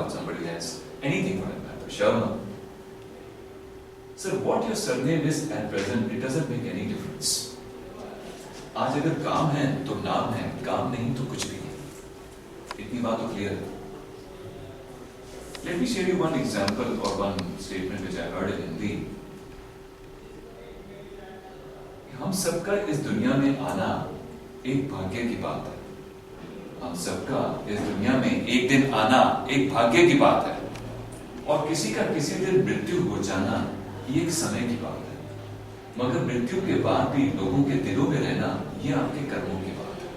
somebody else, anything for that matter, Sharma. Sir, what your surname is at present, it doesn't make any difference. आज अगर काम है तो नाम है, काम नहीं तो कुछ भी नहीं. इतनी बात तो क्लियर है. Let me share you one example or one statement which I heard in Hindi. हम सबका इस दुनिया में आना एक भाग्य की बात है. हम सबका इस दुनिया में एक दिन आना एक भाग्य की बात है. और किसी का किसी दिन मृत्यु हो जाना ये एक समय की बात है. मगर मृत्यु के बाद भी लोगों के दिलों में रहना ये आपके कर्मों की बात है.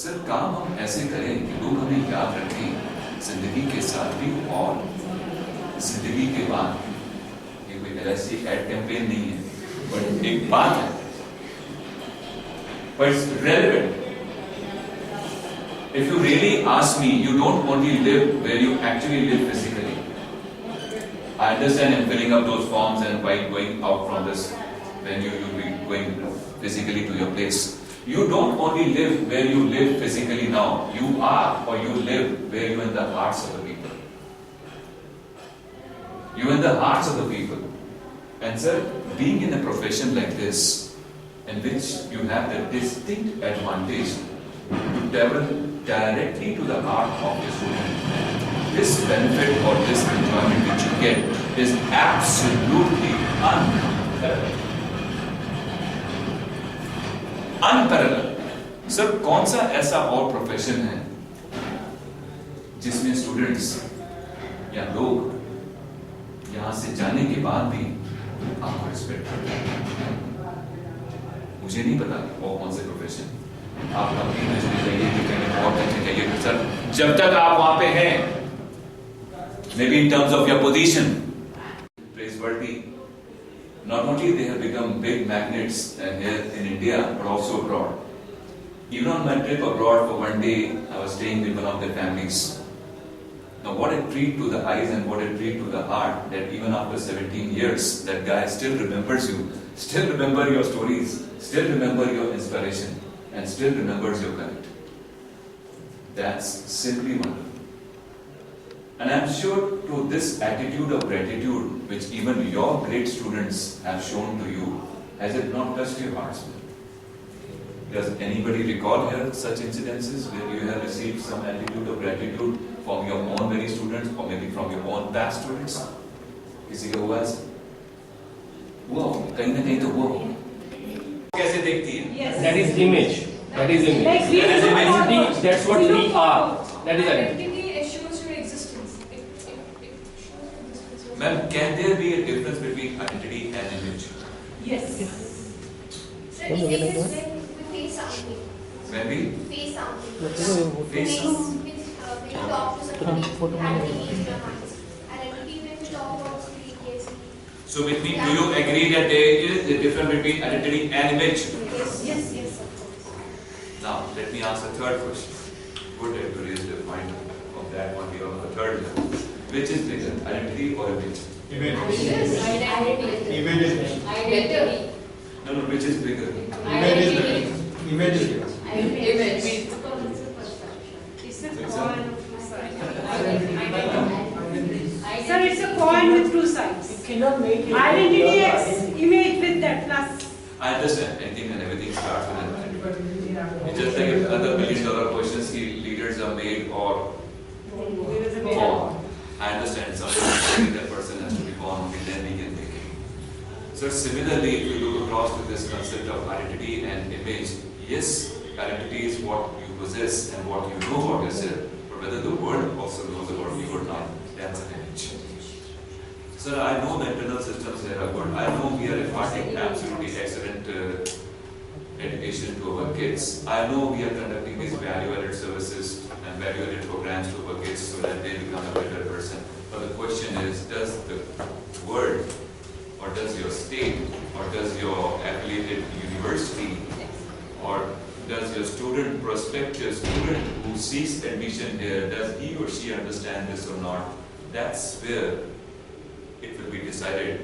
सर, काम हम ऐसे करें कि लोग हमें याद रखें जिंदगी के साथ भी और जिंदगी के बाद. ये कोई LIC एड कैंपेन नहीं है, बट एक बात है, but it's relevant. If you really ask me, you don't only live where you actually live physically. I understand I'm filling up those forms and by going out from this venue, you'll be going physically to your place. You don't only live where you live physically now. You are or you live where you are in the hearts of the people. You are in the hearts of the people. And sir, being in a profession like this, in which you have the distinct advantage to travel directly to the heart of your student, this benefit or this enjoyment which you get is absolutely unparalleled. Unparalleled. Sir, कौन सा ऐसा और profession है जिसमें students या लोग यहां से जाने के बाद भी आपको रिस्पेक्ट करते हैं? मुझे नहीं पता वो कौन से प्रोफेशन. आप अपनी नजर चाहिए कि कहीं और करने चाहिए. सर, जब तक आप वहां पे हैं, maybe in terms of your position, praiseworthy. Not only they have become big magnets here in India, but also abroad. Even on my trip abroad for one day, I was staying with one of their families. Now, what a treat to the eyes and what a treat to the heart that even after 17 years, that guy still remembers you, still remember your stories, still remember your inspiration, and still remembers your connect. That's simply wonderful. And I'm sure to this attitude of gratitude which even your great students have shown to you, has it not touched your hearts? Does anybody recall here such incidences where you have received some attitude of gratitude from your own very students or maybe from your own past students? किसी का हुआ ऐसा? हुआ हो, कहीं ना कहीं तो हुआ हो. कैसे देखती है? Yes. That is image. That is image. Like we That is look identity. forward. That's what We we look are. forward. That is identity. Identity assures your existence. It shows your existence. Ma'am, can there be a difference between identity and image? Yes. Sir, image is when we face something. When we Face something. face something. When you talk to somebody, identity is your minds. Identity when you talk about somebody, yes. So with me, do you agree that there is a difference between identity and image? Yes, of course. Now, let me ask a third question. Good that you raised the point of that one here on the third level. Which is bigger, identity or image? Yes. Identity. Image is better. Identity. No, which is bigger? Image is better. Image is better. Image. It's a It's coin a- with two sides. Sir, it's a coin with two sides. cannot make it. Identity X, image with that plus. I understand anything and everything starts with an identity. It's just like if other $1 million questions leaders are made or born. I understand something that person has to be born, only then we can make it. So similarly, if you look across to this concept of identity and image, yes, identity is what you possess and what you know about yourself, but whether the world also knows about you or not, that's an image. Sir, I know the internal systems here are good. I know we are imparting absolutely excellent education to our kids. I know we are conducting these value-added services and value-added programs to our kids so that they become a better person. But the question is, does the world or does your state or does your affiliated university or does your student, prospective student who seeks admission here, does he or she understand this or not? That's where it will be decided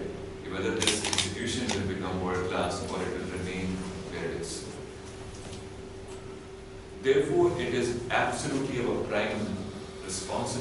whether this institution will become world class or it will remain where it is. Therefore, it is absolutely our prime responsibility